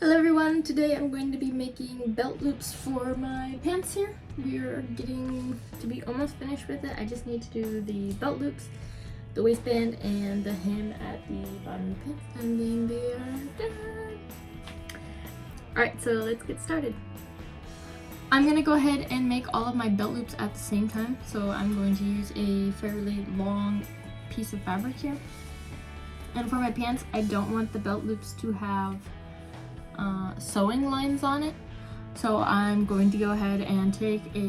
Hello everyone, today I'm going to be making belt loops for my pants here. We're getting to be almost finished with it. I just need to do the belt loops, the waistband, and the hem at the bottom of the pants, and then they are done. Alright, so let's get started. I'm going to go ahead and make all of my belt loops at the same time, so I'm going to use a fairly long piece of fabric here. And for my pants, I don't want the belt loops to have sewing lines on it, so I'm going to go ahead and take a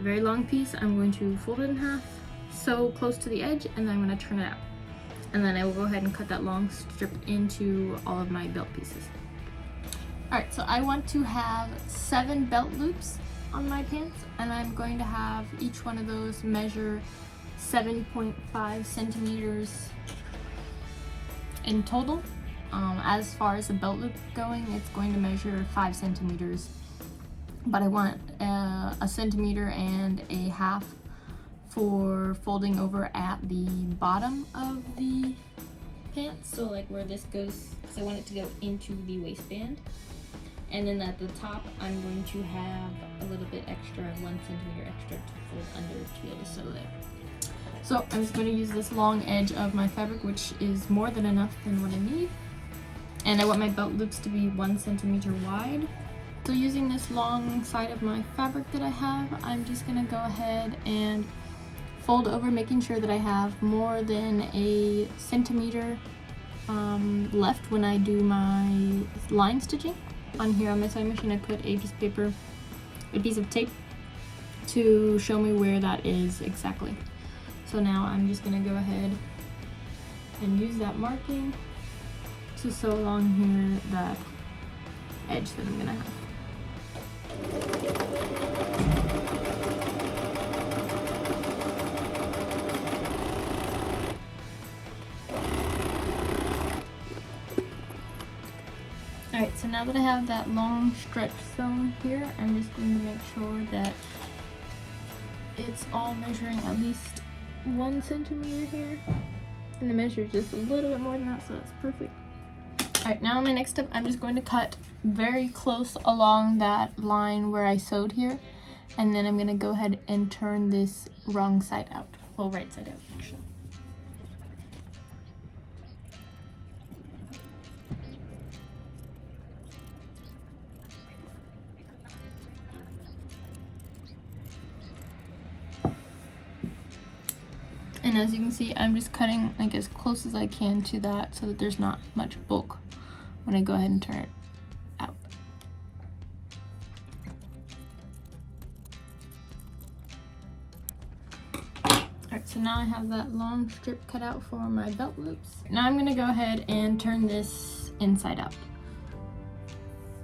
very long piece. I'm going to fold it in half, sew close to the edge, and then I'm going to turn it out, and then I will go ahead and cut that long strip into all of my belt pieces. Alright, so I want to have 7 belt loops on my pants, and I'm going to have each one of those measure 7.5 centimeters in total. As far as the belt loop going, it's going to measure 5 centimeters, but I want a centimeter and a half for folding over at the bottom of the pants, so like where this goes, because I want it to go into the waistband. And then at the top, I'm going to have a little bit extra, 1 centimeter extra to fold under to be able to sew there. So I'm just going to use this long edge of my fabric, which is more than enough than what I need. And I want my belt loops to be 1 centimeter wide. So using this long side of my fabric that I have, I'm just going to go ahead and fold over, making sure that I have more than a centimeter left when I do my line stitching. On here on my sewing machine, I put a piece of paper, a piece of tape to show me where that is exactly. So now I'm just going to go ahead and use that marking to sew along here that edge that I'm gonna have. Alright, so now that I have that long stretch sewn here, I'm just going to make sure that it's all measuring at least 1 centimeter here. And the measure is just a little bit more than that, so that's perfect. Alright, now my next step, I'm just going to cut very close along that line where I sewed here, and then I'm going to go ahead and turn this wrong side out, well, right side out actually. And as you can see, I'm just cutting like as close as I can to that so that there's not much bulk when I go ahead and turn it out. Alright, so now I have that long strip cut out for my belt loops. Now I'm going to go ahead and turn this inside out.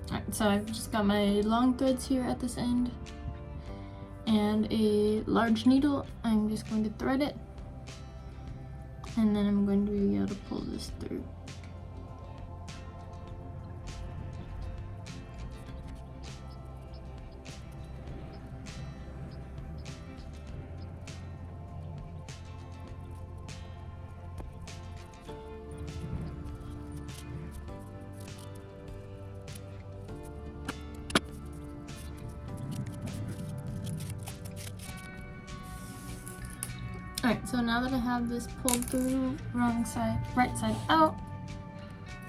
Alright, so I've just got my long threads here at this end and a large needle. I'm just going to thread it, and then I'm going to be able to pull this through. Alright, so now that I have this pulled through right side out,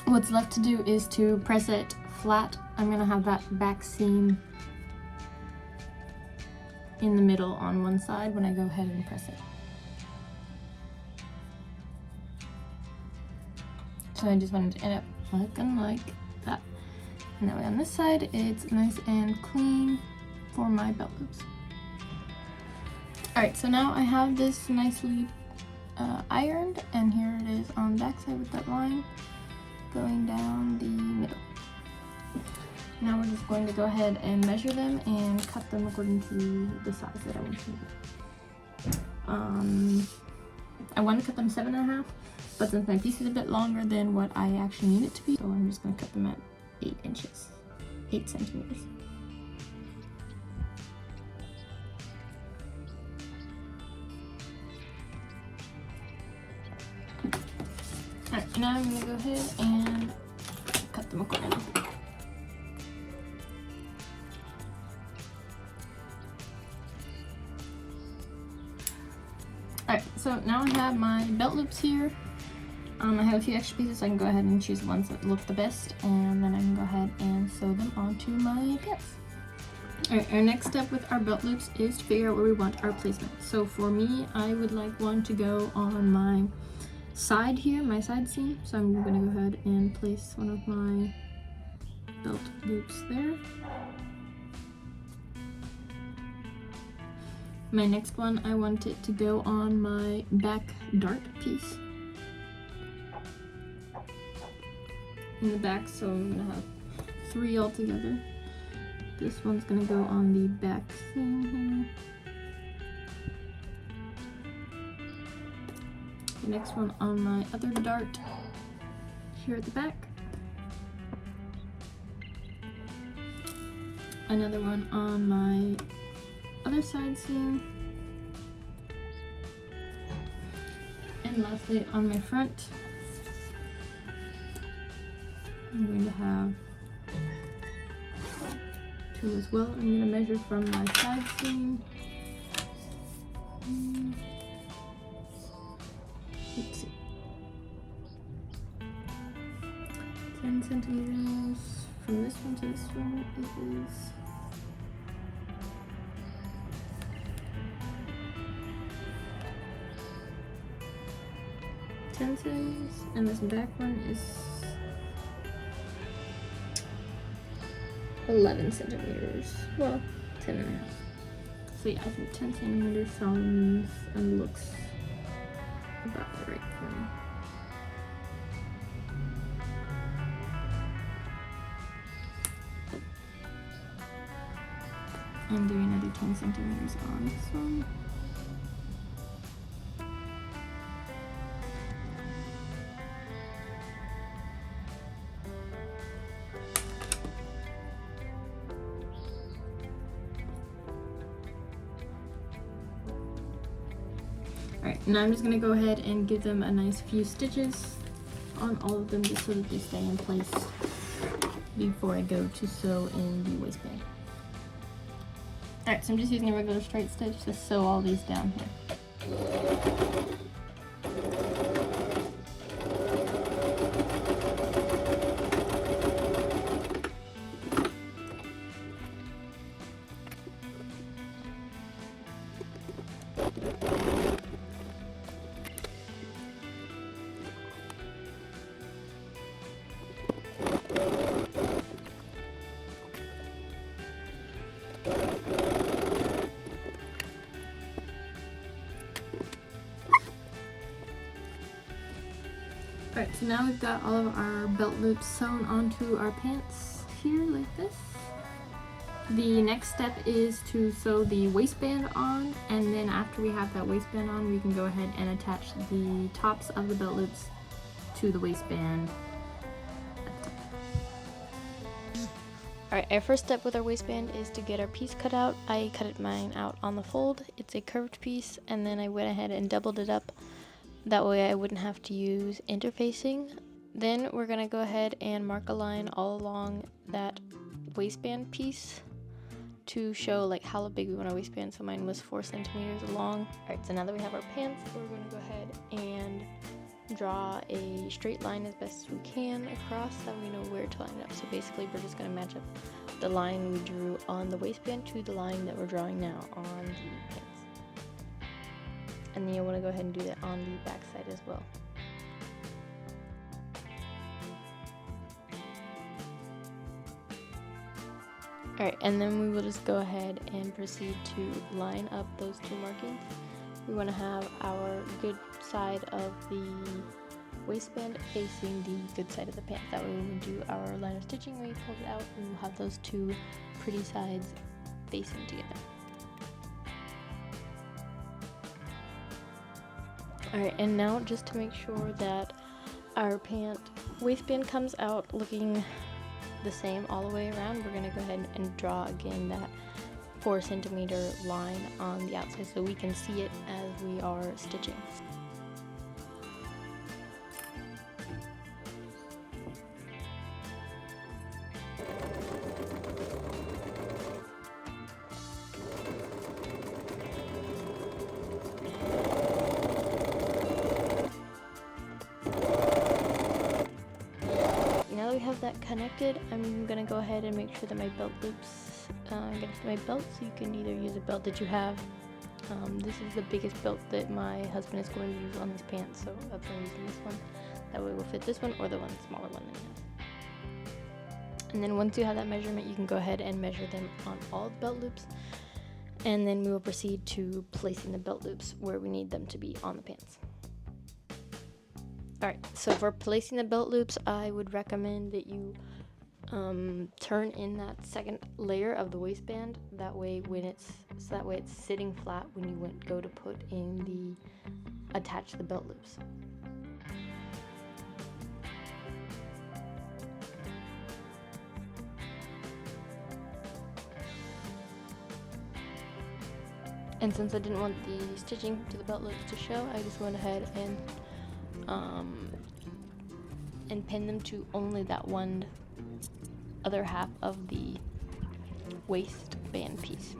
what's left to do is to press it flat. I'm going to have that back seam in the middle on one side when I go ahead and press it. So I just want it to end up looking like that. And that way on this side, it's nice and clean for my belt loops. Alright, so now I have this nicely ironed, and here it is on the back side with that line going down the middle. Now we're just going to go ahead and measure them and cut them according to the size that I want to. I want to cut them 7.5, but since my piece is a bit longer than what I actually need it to be, so I'm just going to cut them at 8 inches, 8 centimeters. Alright, now I'm going to go ahead and cut them accordingly. So now I have my belt loops here. I have a few extra pieces, so I can go ahead and choose the ones that look the best, and then I can go ahead and sew them onto my pants. Alright, our next step with our belt loops is to figure out where we want our placement. So for me, I would like one to go on my side here, my side seam. So I'm going to go ahead and place one of my belt loops there. My next one, I want it to go on my back dart piece. In the back, so I'm gonna have 3 altogether. This one's gonna go on the back seam here. The next one on my other dart here at the back. Another one on my other side seam. And lastly on my front, I'm going to have 2 as well. I'm going to measure from my side seam. Let's see. 10 centimeters from this one to this one is 10 centimeters, and this back one is 11 centimeters. Well, 10 and a half. So yeah, I think 10 centimeters sounds and looks about right for me. And do another 10 centimeters on this one. Alright, now I'm just going to go ahead and give them a nice few stitches on all of them just so that they stay in place before I go to sew in the waistband. Alright, so I'm just using a regular straight stitch to sew all these down here. Alright, so now we've got all of our belt loops sewn onto our pants here like this. The next step is to sew the waistband on, and then after we have that waistband on, we can go ahead and attach the tops of the belt loops to the waistband. Alright, our first step with our waistband is to get our piece cut out. I cut mine out on the fold. It's a curved piece, and then I went ahead and doubled it up. That way I wouldn't have to use interfacing. Then we're going to go ahead and mark a line all along that waistband piece to show like how big we want our waistband. So mine was 4 centimeters long. Alright, so now that we have our pants, we're going to go ahead and draw a straight line as best as we can across, that we know where to line it up. So basically we're just going to match up the line we drew on the waistband to the line that we're drawing now on the pants. And then you'll want to go ahead and do that on the back side as well. Alright, and then we will just go ahead and proceed to line up those 2 markings. We want to have our good side of the waistband facing the good side of the pants. That way when we do our line of stitching, when we pull it out, we will have those 2 pretty sides facing together. Alright, and now just to make sure that our waistband comes out looking the same all the way around, we're going to go ahead and draw again that 4 centimeter line on the outside so we can see it as we are stitching. that we have that connected, I'm gonna go ahead and make sure that my belt loops against my belt, so you can either use a belt that you have. This is the biggest belt that my husband is going to use on his pants, so that's why I'm using this one. That way we'll fit this one or the smaller one that he has. And then once you have that measurement, you can go ahead and measure them on all the belt loops. And then we will proceed to placing the belt loops where we need them to be on the pants. Alright, so for placing the belt loops, I would recommend that you turn in that second layer of the waistband. That way it's sitting flat when you go to put in attach the belt loops. And since I didn't want the stitching to the belt loops to show, I just went ahead and pinned them to only that one other half of the waistband piece.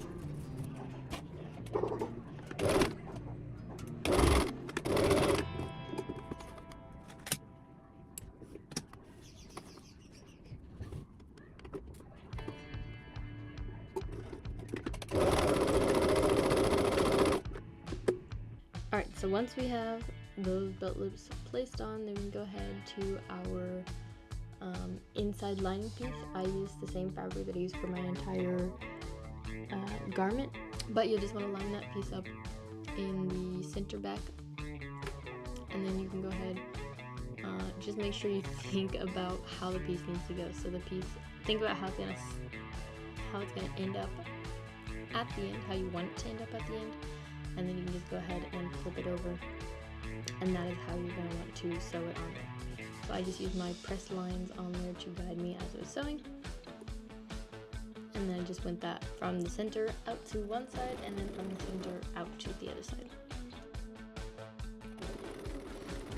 Alright, so once we have those belt loops placed on, then we can go ahead to our inside lining piece. I use the same fabric that I use for my entire garment, but you'll just want to line that piece up in the center back, and then you can go ahead, just make sure you think about how the piece needs to go. So think about how it's gonna end up at the end, how you want it to end up at the end, and then you can just go ahead and flip it over, and that is how you're going to want to sew it on there. So I just use my press lines on there to guide me as I was sewing, and then I just went that from the center out to one side, and then from the center out to the other side.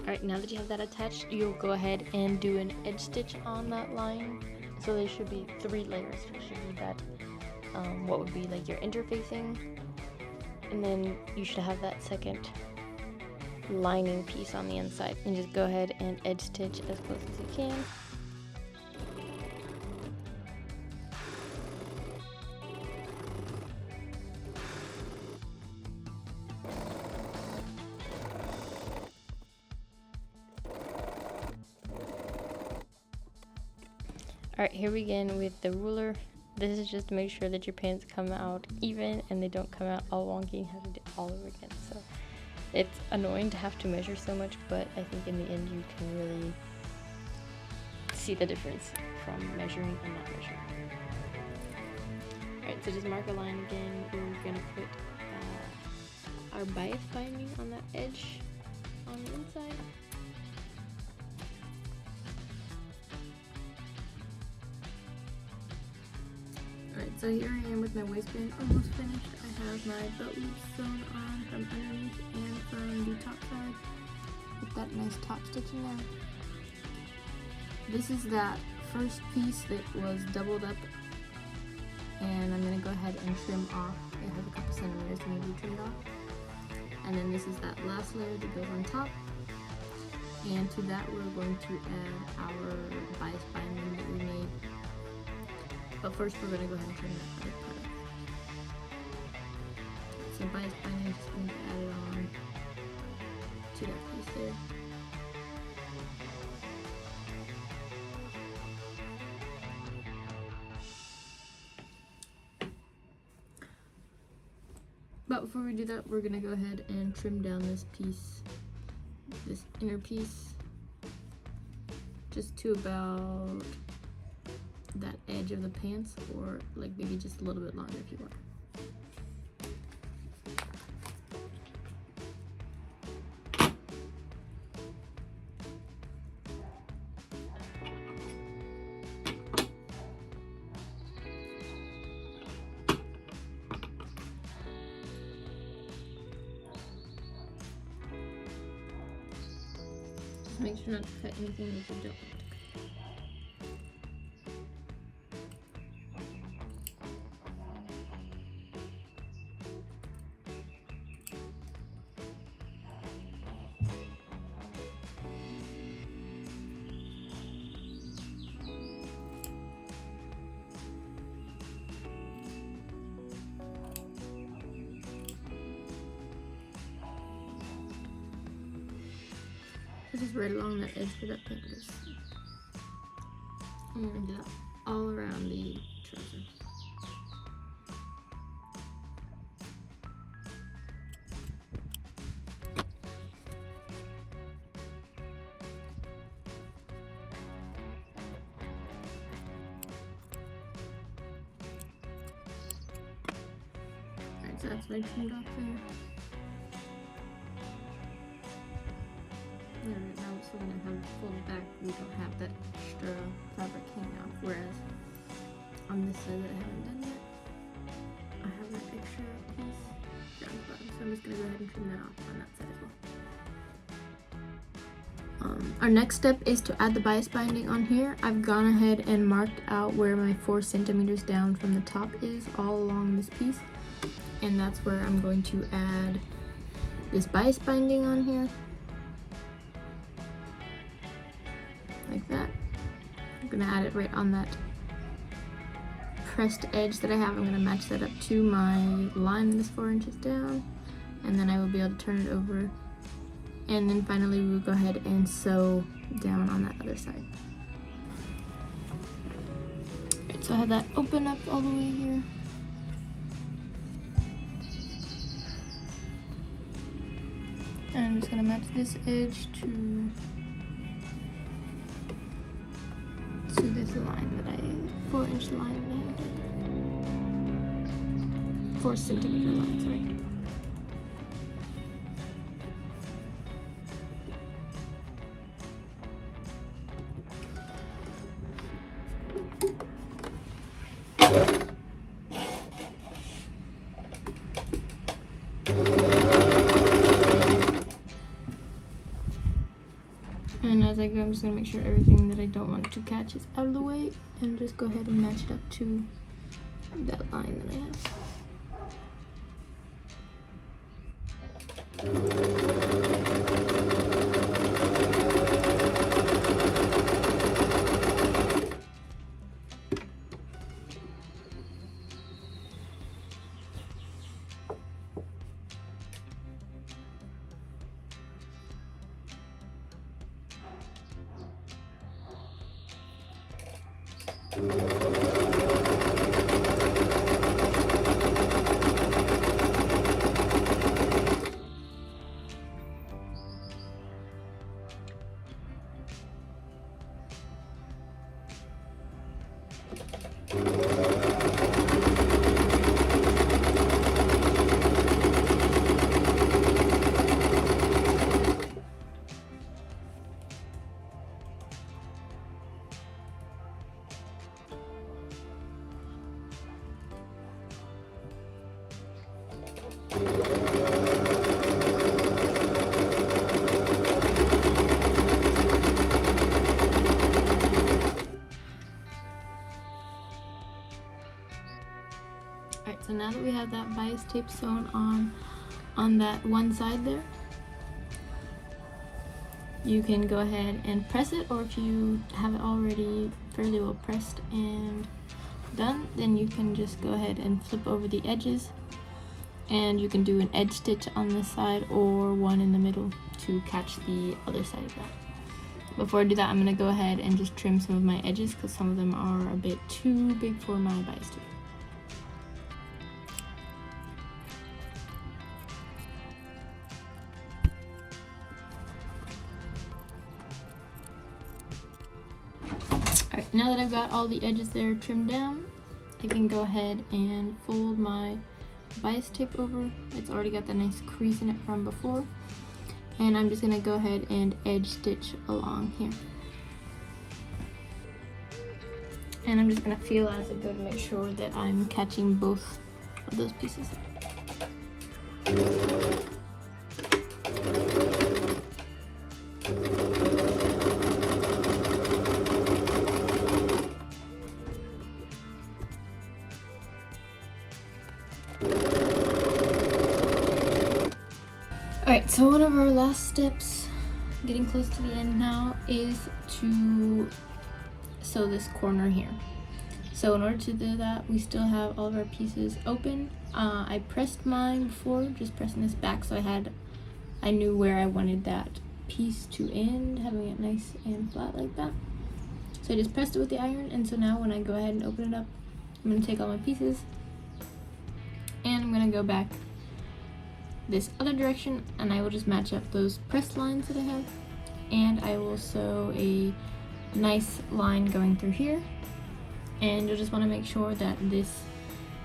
Alright, now that you have that attached, you'll go ahead and do an edge stitch on that line. So there should be 3 layers. There should be that, what would be like your interfacing, and then you should have that second lining piece on the inside, and just go ahead and edge stitch as close as you can. Alright, here we begin with the ruler. This is just to make sure that your pants come out even and they don't come out all wonky and have to do it all over again. So it's annoying to have to measure so much, but I think in the end you can really see the difference from measuring and not measuring. Alright, so just mark a line again. We're going to put our bias binding on that edge on the inside. Alright, so here I am with my waistband almost finished. I have my belt loops sewn on from underneath and from the top side with that nice top stitching there. This is that first piece that was doubled up, and I'm going to go ahead and trim off. It has a couple centimeters that need to be trimmed off. And then this is that last layer that goes on top. And to that we're going to add our bias binding that we made. But first we're going to go ahead and trim that other part up. So bias binding is just going to add it on to that piece there. But before we do that, we're going to go ahead and trim down this piece, this inner piece, just to about that edge of the pants, or like maybe just a little bit longer if you want. Just make sure not to cut anything that you don't want to cut. just right along that edge where that pink is. I'm gonna do that all around the trouser. Alright, so that's what I trimmed off there. Alright, now so when I have it folded back, we don't have that extra fabric hanging off, whereas on this side that I haven't done yet, I have that extra piece down the bottom, so I'm just going to go ahead and trim that off on that side as well. Our next step is to add the bias binding on here. I've gone ahead and marked out where my 4 centimeters down from the top is all along this piece, and that's where I'm going to add this bias binding on here. Like that. I'm gonna add it right on that pressed edge that I have. I'm gonna match that up to my line that's 4 inches down, and then I will be able to turn it over, and then finally we will go ahead and sew down on that other side. Right, so I have that open up all the way here. And I'm just gonna match this edge to this line that 4-inch line that I have, 4 centimeter line, sorry. And as I go, I'm just going to make sure everything that I don't want to catch is out of the way, and just go ahead and match it up to that line that I have. Alright, so now that we have that bias tape sewn on that one side there, you can go ahead and press it, or if you have it already fairly well pressed and done, then you can just go ahead and flip over the edges, and you can do an edge stitch on this side or one in the middle to catch the other side of that. Before I do that, I'm going to go ahead and just trim some of my edges because some of them are a bit too big for my bias tape. Alright, now that I've got all the edges there trimmed down, I can go ahead and fold my bias tape over. It's already got that nice crease in it from before, and I'm just going to go ahead and edge stitch along here. And I'm just going to feel as I go to make sure that I'm catching both of those pieces. Alright, so one of our last steps, getting close to the end now, is to sew this corner here. So in order to do that, we still have all of our pieces open. I pressed mine before, just pressing this back, so I knew where I wanted that piece to end, having it nice and flat like that. So I just pressed it with the iron, and so now when I go ahead and open it up, I'm going to take all my pieces and I'm going to go back this other direction, and I will just match up those pressed lines that I have, and I will sew a nice line going through here, and you'll just want to make sure that this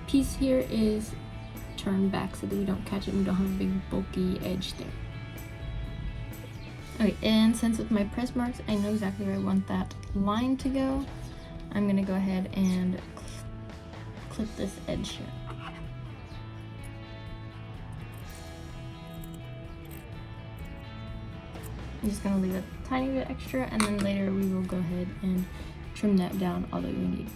piece here is turned back so that we don't catch it and we don't have a big bulky edge there. Okay, and since with my press marks I know exactly where I want that line to go, I'm going to go ahead and clip this edge here. I'm just going to leave a tiny bit extra, and then later we will go ahead and trim that down all that we need.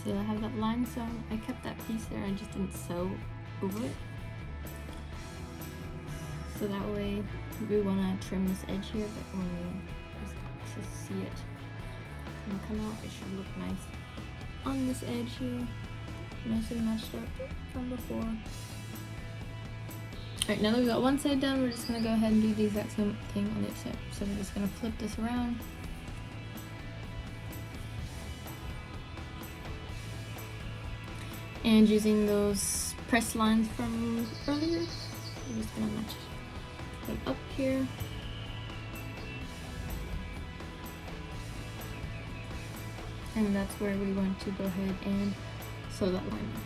So I have that line sewn. I kept that piece there, I just didn't sew over it. So that way we want to trim this edge here, but when we just see it come out, it should look nice on this edge here, nice and matched up from before. Alright, now that we've got one side done, we're just going to go ahead and do the exact same thing on the other side. So we're just going to flip this around. And using those press lines from earlier, I'm just going to match them up here. And that's where we want to go ahead and sew that line up.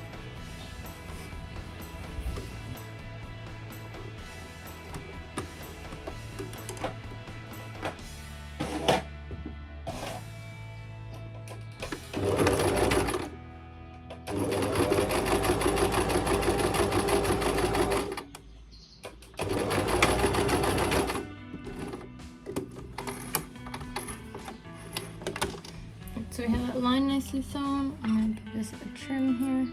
So we have that line nicely sewn. I'm going to give this a trim here.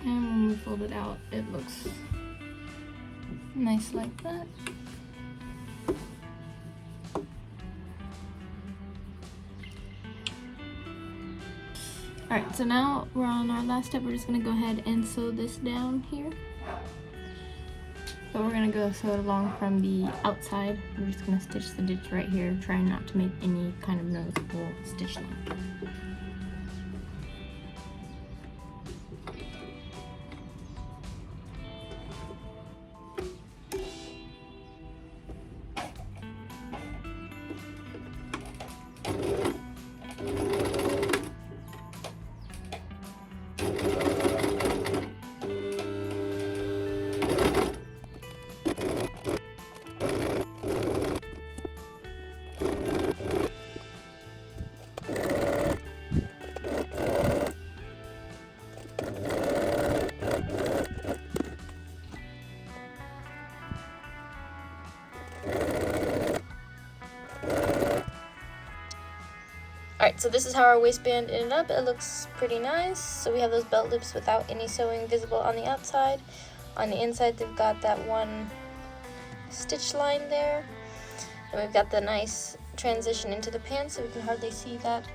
And when we fold it out, it looks nice like that. Alright, so now we're on our last step. We're just going to go ahead and sew this down here. But we're going to go sew it along from the outside. We're just going to stitch the ditch right here, trying not to make any kind of noticeable stitch line. Alright, so this is how our waistband ended up. It looks pretty nice. So we have those belt loops without any sewing visible on the outside. On the inside, they've got that one stitch line there. And we've got the nice transition into the pants, so we can hardly see that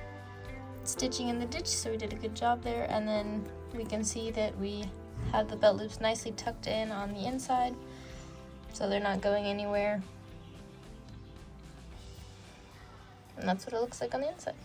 stitching in the ditch, so we did a good job there. And then we can see that we have the belt loops nicely tucked in on the inside, so they're not going anywhere. And that's what it looks like on the inside.